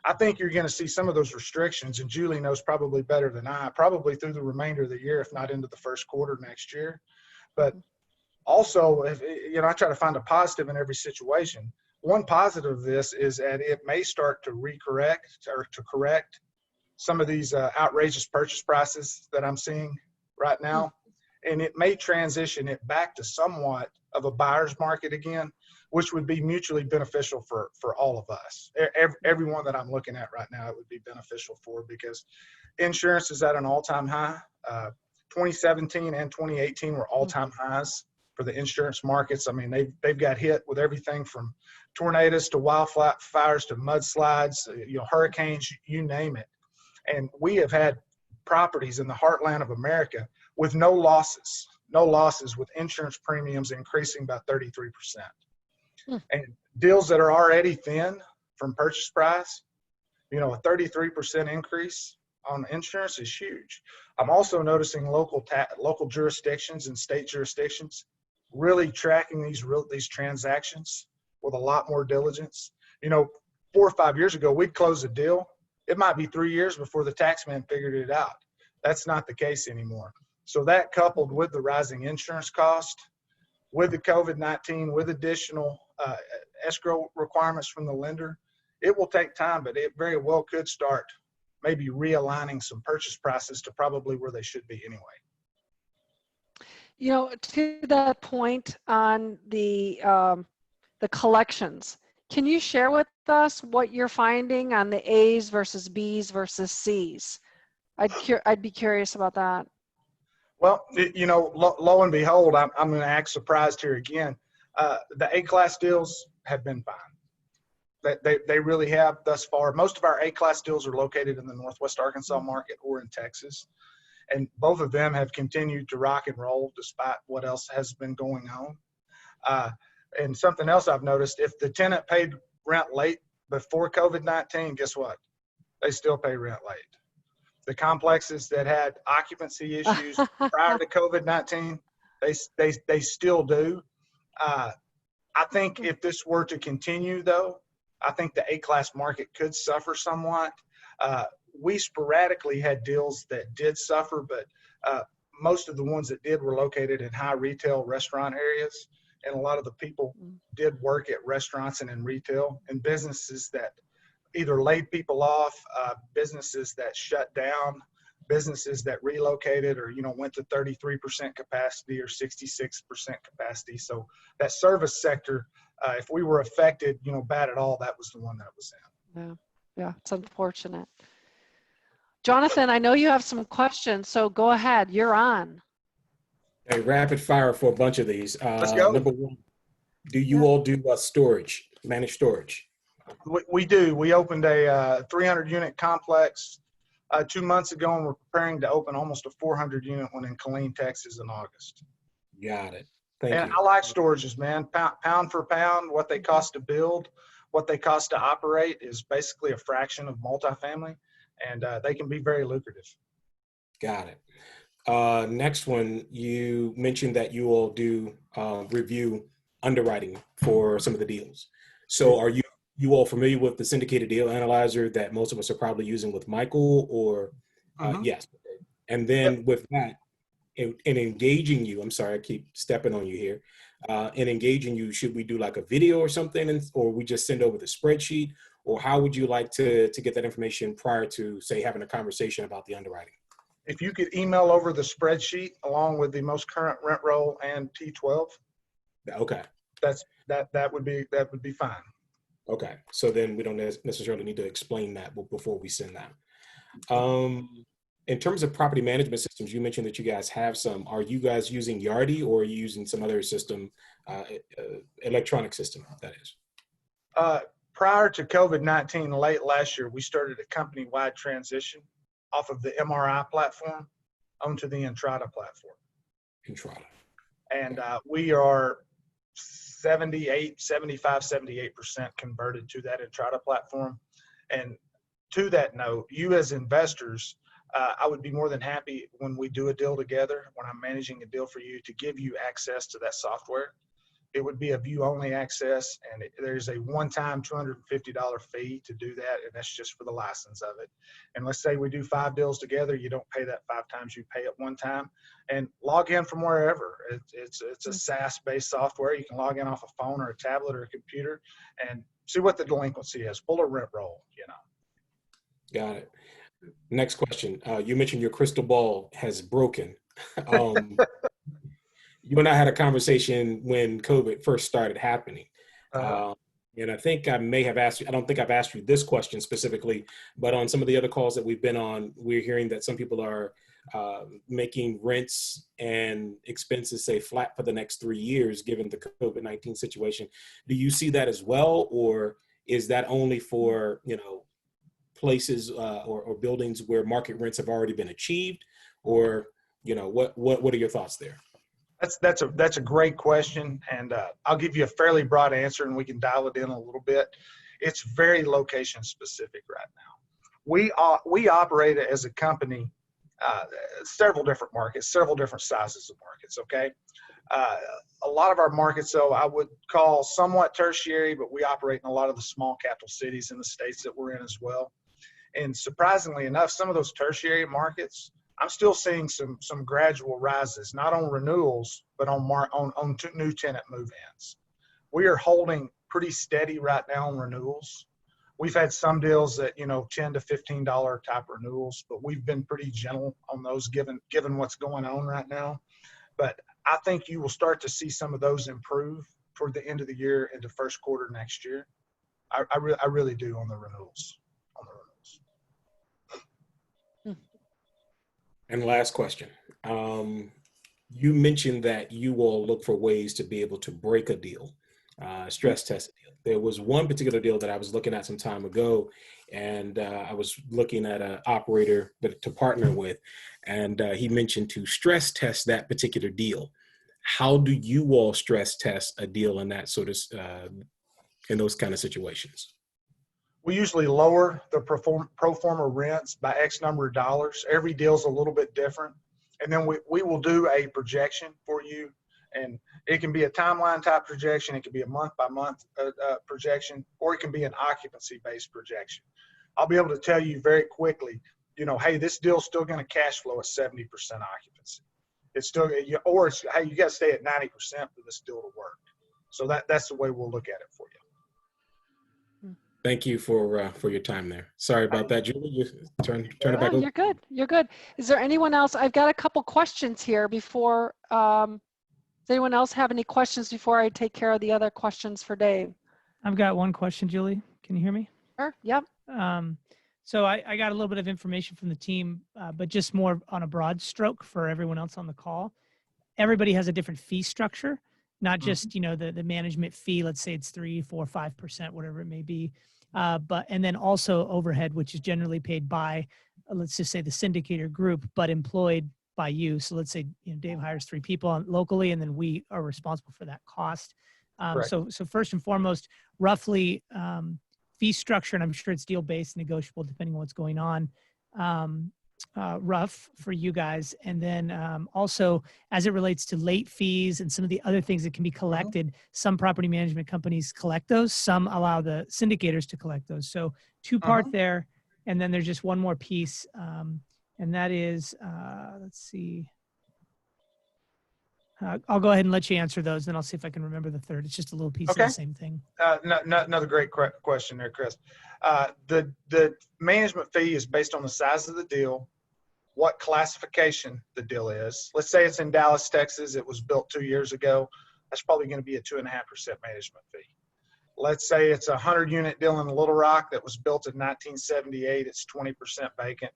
I think you're going to see some of those restrictions, and Julie knows probably better than I, probably through the remainder of the year, if not into the first quarter next year. But also, if, you know, I try to find a positive in every situation. One positive of this is that it may start to correct some of these outrageous purchase prices that I'm seeing right now. And it may transition it back to somewhat of a buyer's market again, which would be mutually beneficial for all of us. Everyone that I'm looking at right now, it would be beneficial for, because insurance is at an all-time high. 2017 and 2018 were all-time highs for the insurance markets. I mean, they've got hit with everything from tornadoes to wildfires to mudslides, you know, hurricanes, you name it. And we have had properties in the heartland of America with no losses, with insurance premiums increasing by 33%. And deals that are already thin from purchase price, you know, a 33% increase on insurance is huge. I'm also noticing local jurisdictions and state jurisdictions really tracking these transactions with a lot more diligence. You know, 4 or 5 years ago, we'd close a deal. It might be 3 years before the taxman figured it out. That's not the case anymore. So that, coupled with the rising insurance cost, with the COVID-19, with additional escrow requirements from the lender, it will take time, but it very well could start maybe realigning some purchase prices to probably where they should be anyway. You know, to that point on the collections, can you share with us what you're finding on the A's versus B's versus C's? I'd be curious about that. Well, you know, lo and behold, I'm going to act surprised here again. The A-class deals have been fine. They really have thus far. Most of our A-class deals are located in the Northwest Arkansas market or in Texas. And both of them have continued to rock and roll despite what else has been going on. And something else I've noticed, if the tenant paid rent late before COVID-19, guess what? They still pay rent late. The complexes that had occupancy issues prior to COVID-19, they still do. I think if this were to continue, though, I think the A-class market could suffer somewhat. We sporadically had deals that did suffer, but most of the ones that did were located in high retail restaurant areas. And a lot of the people did work at restaurants and in retail, and businesses that either laid people off, businesses that shut down, businesses that relocated or, you know, went to 33% capacity or 66% capacity. So that service sector, if we were affected, you know, bad at all, that was the one that was in. Yeah, it's unfortunate. Jonathan, I know you have some questions, so go ahead. You're on. Hey, rapid fire for a bunch of these. Let's go. Number one, do you all do storage, managed storage? We do. We opened a 300-unit complex 2 months ago, and we're preparing to open almost a 400-unit one in Killeen, Texas in August. Got it. Thank you. I like storages, man. Pound for pound, what they cost to build, what they cost to operate is basically a fraction of multifamily, and they can be very lucrative. Got it. Next one, you mentioned that you all do review underwriting for some of the deals. So are you all familiar with the syndicated deal analyzer that most of us are probably using with Michael, or yes? And then with that, in engaging you, I'm sorry, I keep stepping on you here. In engaging you, should we do like a video or something, or we just send over the spreadsheet, or how would you like to get that information prior to, say, having a conversation about the underwriting? If you could email over the spreadsheet along with the most current rent roll and T12. Okay. That would be fine. Okay. So then we don't necessarily need to explain that before we send that. In terms of property management systems, you mentioned that you guys have some. Are you guys using Yardi, or are you using some other system, electronic system, that is? Prior to COVID-19, late last year, we started a company-wide transition off of the MRI platform onto the Entrata platform. Entrata. And we are 78% converted to that Entrata platform. And to that note, you as investors, I would be more than happy when we do a deal together, when I'm managing a deal for you, to give you access to that software. It would be a view-only access, and there's a one-time $250 fee to do that, and that's just for the license of it. And let's say we do 5 deals together, you don't pay that 5 times, you pay it one time, and log in from wherever. It's a SaaS-based software. You can log in off a phone or a tablet or a computer and see what the delinquency is, pull a rent roll, you know. Got it. Next question. You mentioned your crystal ball has broken. You and I had a conversation when COVID first started happening. And I think I may have asked you, I don't think I've asked you this question specifically, but on some of the other calls that we've been on, we're hearing that some people are making rents and expenses say flat for the next 3 years, given the COVID-19 situation. Do you see that as well? Or is that only for, you know, places or buildings where market rents have already been achieved? Or, you know, what are your thoughts there? That's a great question, and I'll give you a fairly broad answer, and we can dial it in a little bit. It's very location specific right now. We operate as a company several different markets, several different sizes of markets. Okay, a lot of our markets, though, I would call somewhat tertiary, but we operate in a lot of the small capital cities in the states that we're in as well. And surprisingly enough, some of those tertiary markets, I'm still seeing some gradual rises, not on renewals, but on new tenant move-ins. We are holding pretty steady right now on renewals. We've had some deals that, you know, $10 to $15 type renewals, but we've been pretty gentle on those given what's going on right now. But I think you will start to see some of those improve toward the end of the year into first quarter next year. I really do on the renewals. And last question. You mentioned that you will look for ways to be able to break a deal, stress test a deal. There was one particular deal that I was looking at some time ago, and I was looking at an operator to partner with, and he mentioned to stress test that particular deal. How do you all stress test a deal in that sort of, in those kind of situations? We usually lower the pro forma rents by X number of dollars. Every deal's a little bit different. And then we will do a projection for you. And it can be a timeline type projection. It can be a month by month projection, or it can be an occupancy based projection. I'll be able to tell you very quickly, you know, hey, this deal's still going to cash flow at 70% occupancy. It's still, or it's, hey, you got to stay at 90% for this deal to work. So that's the way we'll look at it for you. Thank you for your time there. Sorry about that, Julie. You turn it back over. You're good. You're good. Is there anyone else? I've got a couple questions here before. Does anyone else have any questions before I take care of the other questions for Dave? I've got one question, Julie. Can you hear me? Sure. Yep. So I got a little bit of information from the team, but just more on a broad stroke for everyone else on the call. Everybody has a different fee structure, not just, you know, the management fee. Let's say it's 3, 4, 5%, whatever it may be. And then also overhead, which is generally paid by, let's just say the syndicator group, but employed by you. So let's say, you know, Dave hires 3 people locally, and then we are responsible for that cost. So first and foremost, roughly fee structure, and I'm sure it's deal based, negotiable depending on what's going on. Rough for you guys. And then also as it relates to late fees and some of the other things that can be collected, some property management companies collect those, some allow the syndicators to collect those. So 2-part there. And then there's just one more piece. And that is, let's see. I'll go ahead and let you answer those. Then I'll see if I can remember the third. It's just a little piece of the same thing. Another great question there, Chris. The management fee is based on the size of the deal, what classification the deal is. Let's say it's in Dallas, Texas. It was built 2 years ago. That's probably going to be a 2.5% management fee. Let's say it's a 100-unit deal in Little Rock that was built in 1978. It's 20% vacant.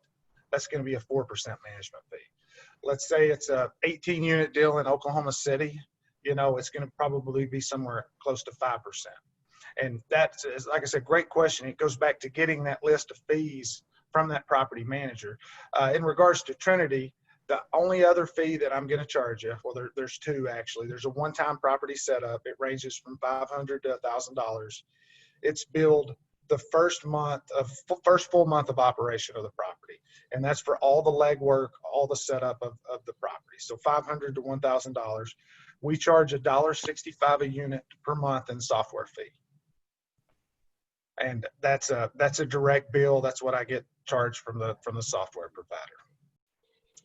That's going to be a 4% management fee. Let's say it's a 18-unit deal in Oklahoma City. You know, it's going to probably be somewhere close to 5%. And that's, like I said, great question. It goes back to getting that list of fees from that property manager. In regards to Trinity, the only other fee that I'm going to charge you, well, there's 2 actually. There's a one-time property setup. It ranges from $500 to $1,000. It's billed the first full month of operation of the property. And that's for all the legwork, all the setup of the property. So $500 to $1,000. We charge $1.65 a unit per month in software fee. And that's a direct bill. That's what I get charged from the software provider.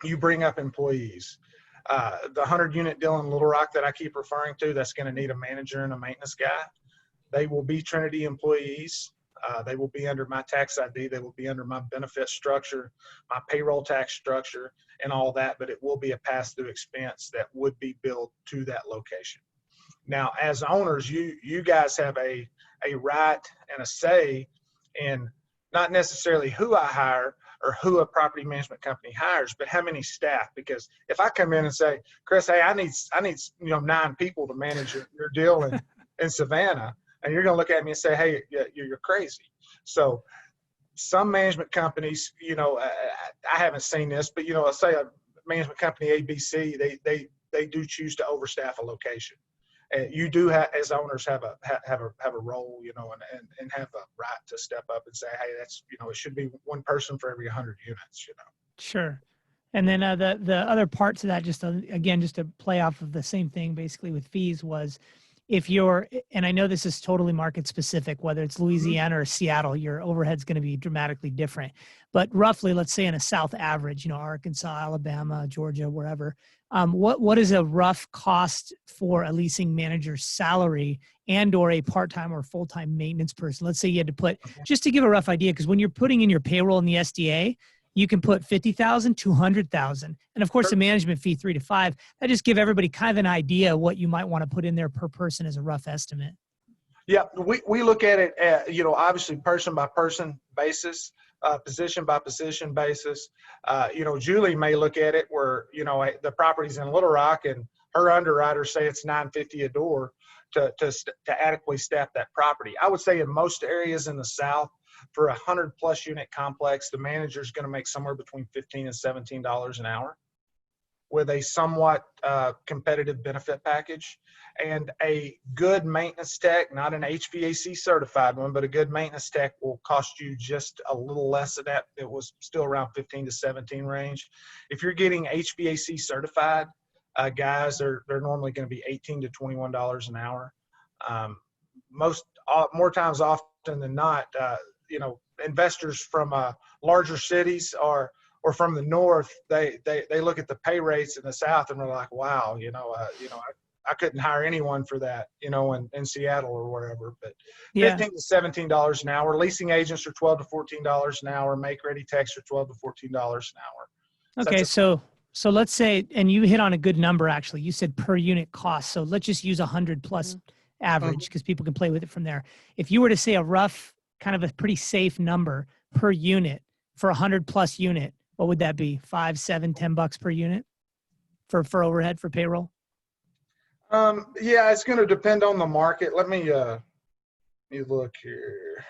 You bring up employees. The 100-unit deal in Little Rock that I keep referring to, that's going to need a manager and a maintenance guy. They will be Trinity employees. They will be under my tax ID. They will be under my benefit structure, my payroll tax structure, and all that, but it will be a pass-through expense that would be billed to that location. Now, as owners, you guys have a right and a say in not necessarily who I hire or who a property management company hires, but how many staff. Because if I come in and say, Chris, hey, I need 9 people to manage your deal in Savannah, and you're going to look at me and say, hey, you're crazy. So some management companies, I haven't seen this, but, let's say a management company ABC, they do choose to overstaff a location. And you do as owners have a role, and have a right to step up and say, hey, that's, it should be one person for every 100 units, Sure. And then the other part to that, just to play off of the same thing, basically with fees was, if you're, and I know this is totally market specific, whether it's Louisiana or Seattle, your overhead's going to be dramatically different. But roughly, let's say in a South average, Arkansas, Alabama, Georgia, wherever, what is a rough cost for a leasing manager's salary and or a part-time or full-time maintenance person? Let's say you had to put, just to give a rough idea, because when you're putting in your payroll in the SDA, you can put 50,000, 200,000, and of course Sure. the management fee 3 to 5. That just give everybody kind of an idea of what you might want to put in there per person as a rough estimate. Yeah, we look at it at, obviously person by person basis, position by position basis. Julie may look at it where, the property's in Little Rock and her underwriters say it's $950 a door to adequately staff that property. I would say in most areas in the South, for 100+ unit complex, the manager's going to make somewhere between $15 and $17 an hour, with a somewhat competitive benefit package. And a good maintenance tech, not an HVAC certified one, but a good maintenance tech will cost you just a little less than that. It was still around 15 to 17 range. If you're getting HVAC certified guys, they're normally going to be $18 to $21 an hour. More times often than not, investors from larger cities or from the north, they look at the pay rates in the South and they're like, wow, I couldn't hire anyone for that, in Seattle or wherever. But Yeah. $15 to $17 an hour. Leasing agents are $12 to $14 an hour. Make ready techs are $12 to $14 an hour. Okay, so let's say, and you hit on a good number actually. You said per unit cost. So let's just use 100 plus average because people can play with it from there. If you were to say a rough, kind of a pretty safe number per unit for 100 plus unit, what would that be? $5, $7, $10 per unit for overhead for payroll? Yeah, it's going to depend on the market. Let me look here.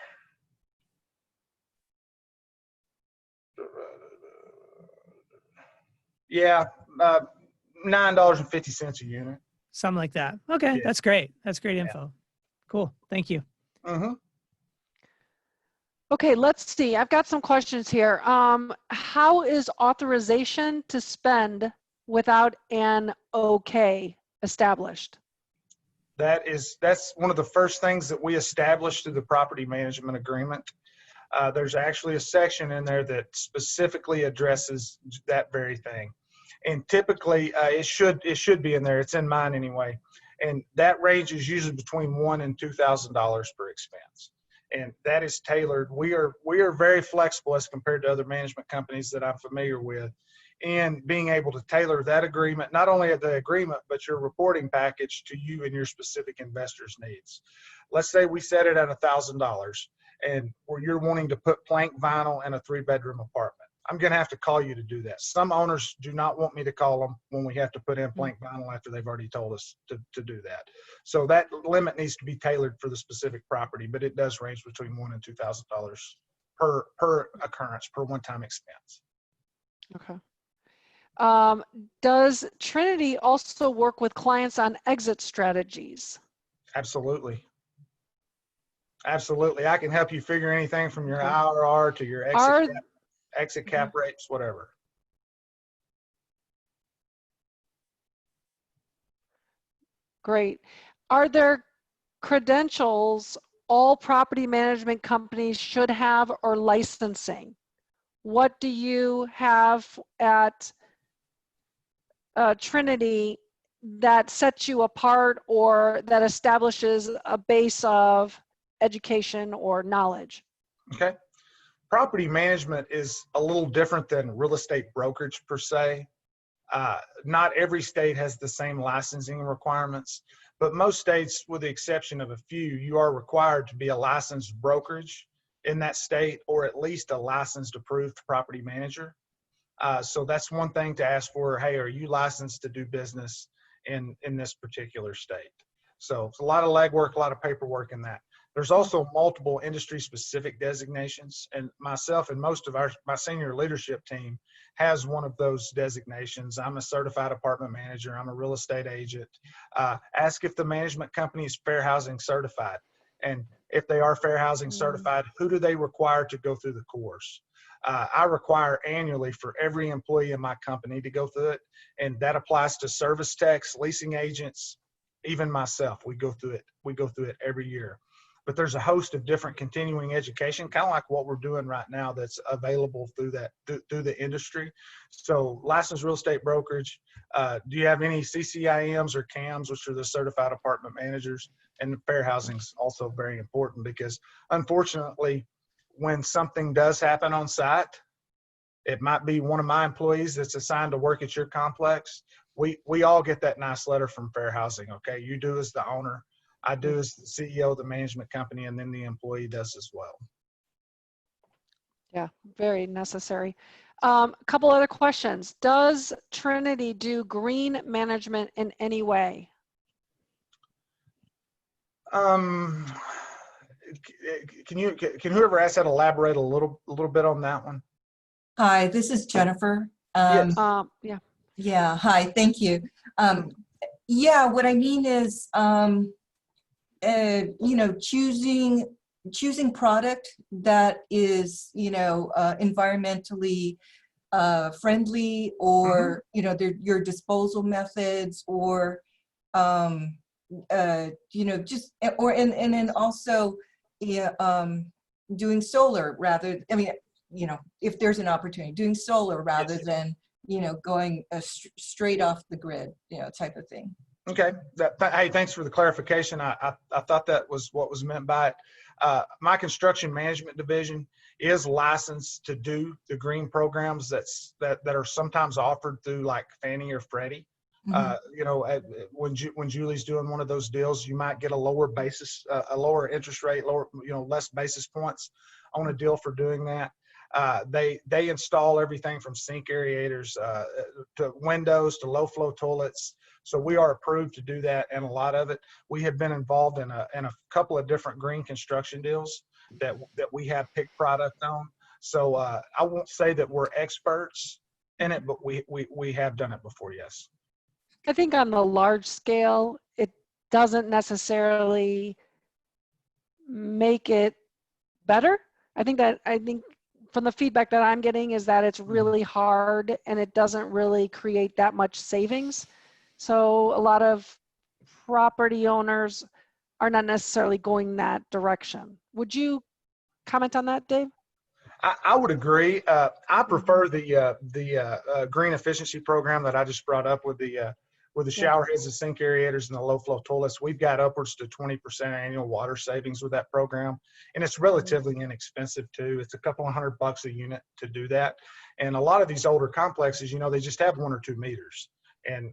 Yeah, $9.50 a unit. Something like that. Okay, Yeah. That's great. That's great info. Cool. Thank you. Mm-hmm. Okay, let's see. I've got some questions here. How is authorization to spend without an okay established? That's one of the first things that we established through the property management agreement. There's actually a section in there that specifically addresses that very thing. And typically it should be in there. It's in mine anyway. And that range is usually between $1,000 and $2,000 per expense. And that is tailored. We are very flexible as compared to other management companies that I'm familiar with in being able to tailor that agreement, not only the agreement, but your reporting package to you and your specific investors' needs. Let's say we set it at $1,000 and where you're wanting to put plank vinyl in a 3-bedroom apartment. I'm going to have to call you to do that. Some owners do not want me to call them when we have to put in plank vinyl after they've already told us to do that. So that limit needs to be tailored for the specific property, but it does range between $1,000 and $2,000 per occurrence, per one-time expense. Okay. Does Trinity also work with clients on exit strategies? Absolutely. Absolutely. I can help you figure anything from your Okay. IRR to your exit cap rates, whatever. Great. Are there credentials all property management companies should have or licensing? What do you have at Trinity that sets you apart or that establishes a base of education or knowledge? Okay. Property management is a little different than real estate brokerage per se. Not every state has the same licensing requirements, but most states, with the exception of a few, you are required to be a licensed brokerage in that state or at least a licensed approved property manager. So that's one thing to ask for. Hey, are you licensed to do business in this particular state? So it's a lot of legwork, a lot of paperwork in that. There's also multiple industry specific designations, and myself and most of my senior leadership team has one of those designations. I'm a certified apartment manager. I'm a real estate agent. Ask if the management company is fair housing certified. And if they are fair housing certified, who do they require to go through the course? I require annually for every employee in my company to go through it. And that applies to service techs, leasing agents, even myself. We go through it. We go through it every year. But there's a host of different continuing education, kind of like what we're doing right now, that's available through the industry. So licensed real estate brokerage. Do you have any CCIMs or CAMs, which are the certified apartment managers? And fair housing is also very important because unfortunately, when something does happen on site, It might be one of my employees that's assigned to work at your complex. We all get that nice letter from Fair Housing, okay? You do as the owner, I do as the CEO of the management company, and then the employee does as well. Yeah, very necessary. A couple other questions. Does Trinity do green management in any way? Can whoever asked that elaborate a little bit on that one? Hi, this is Jennifer. Yes. Yeah. Yeah, hi, thank you. Yeah, what I mean is, choosing product that is, environmentally friendly, or, your disposal methods, or, and then also, doing solar rather, if there's an opportunity, doing solar rather than, going straight off the grid, type of thing. Okay. Hey, thanks for the clarification. I thought that was what was meant by it. My construction management division is licensed to do the green programs that are sometimes offered through like Fannie or Freddie. When Julie's doing one of those deals, you might get a lower basis, a lower interest rate, less basis points on a deal for doing that. They install everything from sink aerators to windows to low flow toilets. So we are approved to do that, and a lot of it. We have been involved in a couple of different green construction deals that we have picked product on. So I won't say that we're experts in it, but we have done it before, yes. I think on the large scale, it doesn't necessarily make it better. I think from the feedback that I'm getting is that it's really hard and it doesn't really create that much savings. So a lot of property owners are not necessarily going that direction. Would you comment on that, Dave? I would agree. I prefer the green efficiency program that I just brought up with the shower heads, the sink aerators, and the low flow toilets. We've got upwards to 20% annual water savings with that program, and it's relatively inexpensive too. It's a couple of $100 a unit to do that. And a lot of these older complexes, they just have 1 or 2 meters, and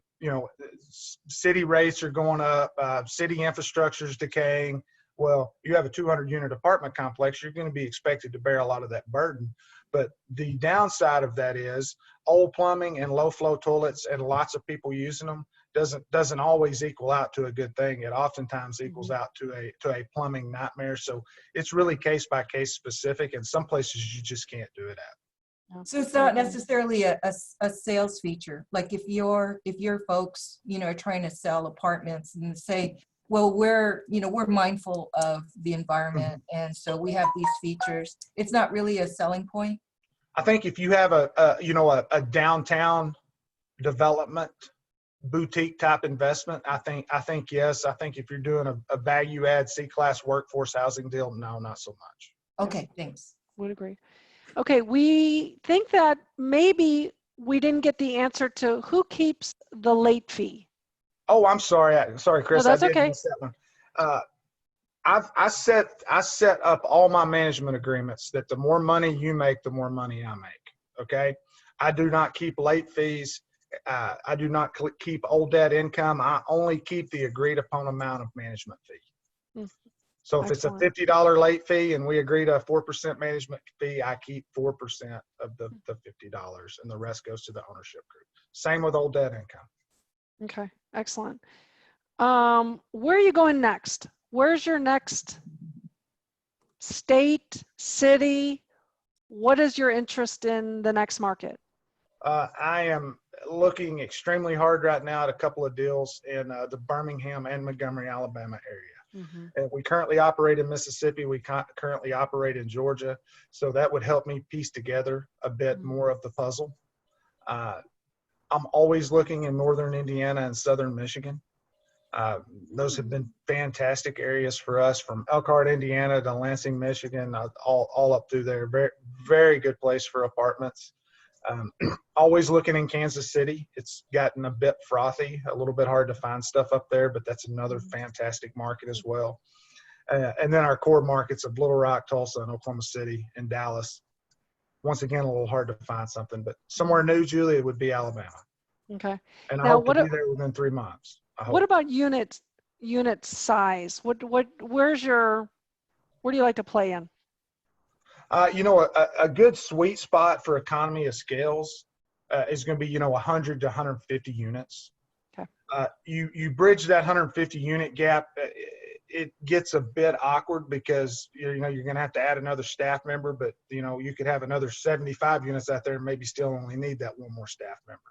city rates are going up, city infrastructure is decaying. Well, you have a 200-unit apartment complex, you're going to be expected to bear a lot of that burden. But the downside of that is old plumbing and low flow toilets and lots of people using them doesn't always equal out to a good thing. It oftentimes equals out to a plumbing nightmare. So it's really case by case specific, and some places you just can't do it at. So it's not necessarily a sales feature. Like if your folks, are trying to sell apartments and say, well, we're mindful of the environment, and so we have these features. It's not really a selling point. I think if you have a downtown development boutique type investment, I think yes. I think if you're doing a value add C-class workforce housing deal, no, not so much. Okay, thanks. Would agree. Okay, we think that maybe we didn't get the answer to who keeps the late fee. Oh, I'm sorry. Sorry, Chris. No, that's I did okay. miss that one. I set up all my management agreements that the more money you make, the more money I make. Okay. I do not keep late fees. I do not keep old debt income. I only keep the agreed upon amount of management fee. So if Excellent. it's a $50 late fee and we agree to a 4% management fee, I keep 4% of the $50, and the rest goes to the ownership group. Same with old debt income. Okay, excellent. Where are you going next? Where's your next state, city? What is your interest in the next market? I am looking extremely hard right now at a couple of deals in the Birmingham and Montgomery, Alabama area. And we currently operate in Mississippi. We currently operate in Georgia. So that would help me piece together a bit more of the puzzle. I'm always looking in northern Indiana and southern Michigan. Those have been fantastic areas for us, from Elkhart, Indiana to Lansing, Michigan, all up through there. Very, very good place for apartments. Always looking in Kansas City. It's gotten a bit frothy, a little bit hard to find stuff up there, but that's another fantastic market as well. And then our core markets of Little Rock, Tulsa, and Oklahoma City, and Dallas. once again, a little hard to find something, but somewhere new, Julie, it would be Alabama. Okay. And I Now, hope to be there within 3 months. I hope. what about unit size? Where do you like to play in? You know, a good sweet spot for economy of scales is going to be, you know, 100 to 150 units. Okay. You bridge that 150 unit gap. It gets a bit awkward because, you know, you're going to have to add another staff member, but, you know, you could have another 75 units out there and maybe still only need that one more staff member.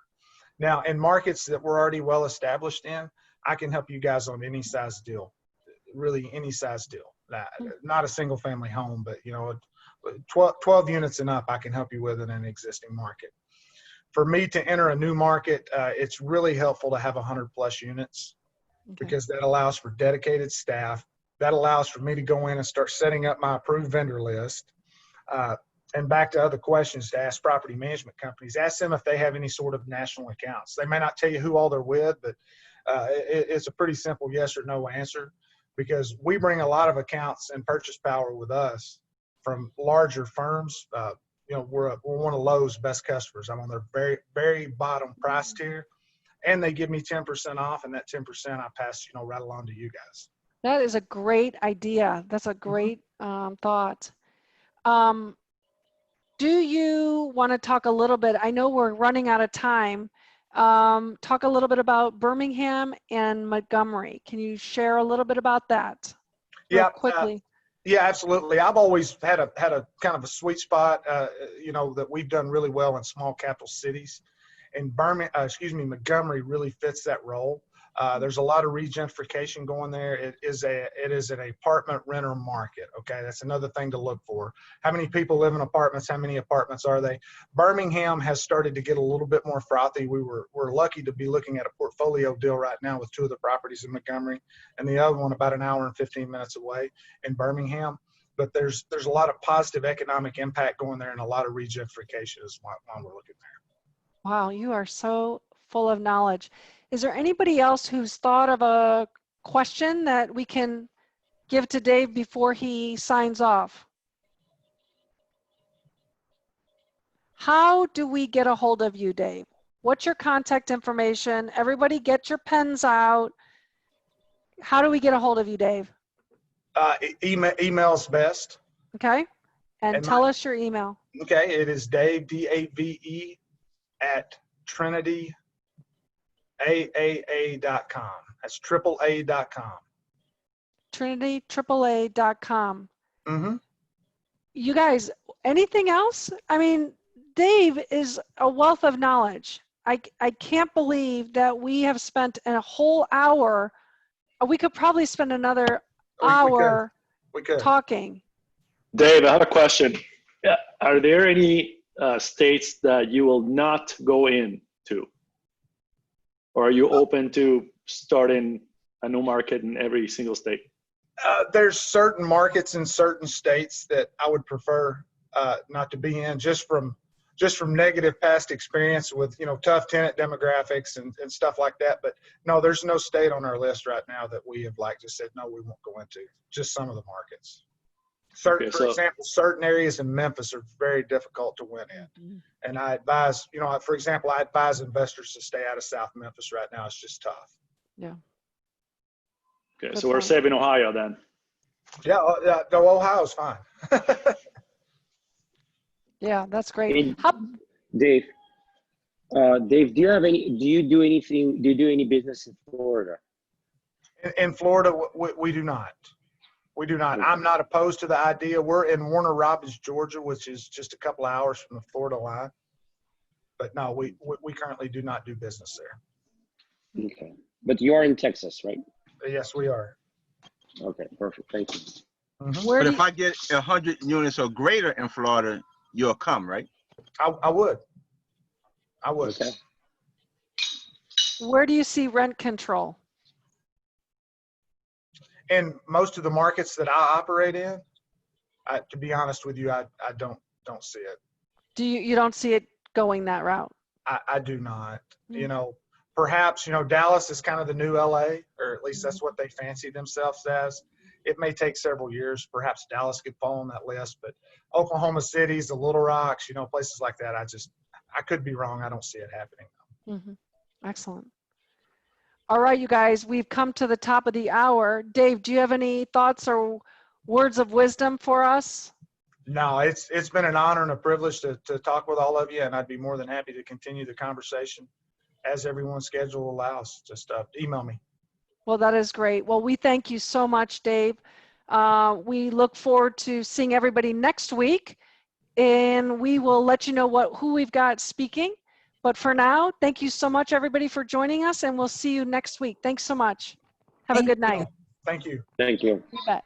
Now, in markets that we're already well established in, I can help you guys on any size deal, really any size deal. Not a single family home, but, you know, 12 units and up, I can help you with in an existing market. For me to enter a new market, it's really helpful to have 100 plus units, because that allows for dedicated staff. That allows for me to go in and start setting up my approved vendor list. And back to other questions to ask property management companies, ask them if they have any sort of national accounts. They may not tell you who all they're with, but it's a pretty simple yes or no answer, because we bring a lot of accounts and purchase power with us from larger firms. You know, we're one of Lowe's best customers. I'm on their very, very bottom price tier, and they give me 10% off, and that 10% I pass, you know, right along to you guys. That is a great idea. That's a great thought. Do you want to talk a little bit? I know we're running out of time. Talk a little bit about Birmingham and Montgomery. Can you share a little bit about that? Yeah, quickly. Yeah, absolutely. I've always had a kind of a sweet spot, you know, that we've done really well in small capital cities, and Montgomery really fits that role. There's a lot of regentrification going there. It is an apartment renter market. Okay, that's another thing to look for. How many people live in apartments? How many apartments are they? Birmingham has started to get a little bit more frothy. We're lucky to be looking at a portfolio deal right now with 2 of the properties in Montgomery, and the other one about an hour and 15 minutes away in Birmingham. But there's a lot of positive economic impact going there, and a lot of regentrification is why we're looking there. Wow, you are so full of knowledge. Is there anybody else who's thought of a question that we can give to Dave before he signs off? How do we get a hold of you, Dave? What's your contact information? Everybody get your pens out. How do we get a hold of you, Dave? Email's best. Okay. And tell us your email. Okay, it is Dave, DAVE, at Trinity AAA.com. That's AAA.com. TrinityAAA.com. Mm-hmm. You guys, anything else? I mean, Dave is a wealth of knowledge. I can't believe that we have spent a whole hour. We could probably spend another hour we could. talking. Dave, I have a question. Are there any states that you will not go into? Or are you open to starting a new market in every single state? There's certain markets in certain states that I would prefer not to be in, just from negative past experience with, you know, tough tenant demographics and stuff like that. But no, there's no state on our list right now that we have just said, no, we won't go into. Just some of the markets. For example, certain areas in Memphis are very difficult to win in. And I advise, you know, for example, I advise investors to stay out of South Memphis right now. It's just tough. Yeah. Okay, so we're saving Ohio then. Yeah, no, Ohio's fine. Yeah, that's great. Hey, Dave, do you do any business in Florida? In Florida, we do not. We do not. I'm not opposed to the idea. We're in Warner Robins, Georgia, which is just a couple of hours from the Florida line. But no, we currently do not do business there. Okay. But you are in Texas, right? Yes, we are. Okay, perfect. Thank you. Mm-hmm. But if I get 100 units or greater in Florida, you'll come, right? I would. I would. Okay. Where do you see rent control? In most of the markets that I operate in, to be honest with you, I don't see it. You don't see it going that route? I do not. You know, perhaps, you know, Dallas is kind of the new LA, or at least that's what they fancy themselves as. it may take several years. Perhaps Dallas could fall on that list, but Oklahoma City's, the Little Rocks, you know, places like that, I could be wrong. I don't see it happening. Excellent. All right, you guys, we've come to the top of the hour. Dave, do you have any thoughts or words of wisdom for us? No, it's been an honor and a privilege to talk with all of you, and I'd be more than happy to continue the conversation as everyone's schedule allows. Just email me. Well, that is great. Well, we thank you so much, Dave. We look forward to seeing everybody next week, and we will let you know who we've got speaking. But for now, thank you so much, everybody, for joining us, and we'll see you next week. Thanks so much. Have a good night. Thank you. Thank you. You bet.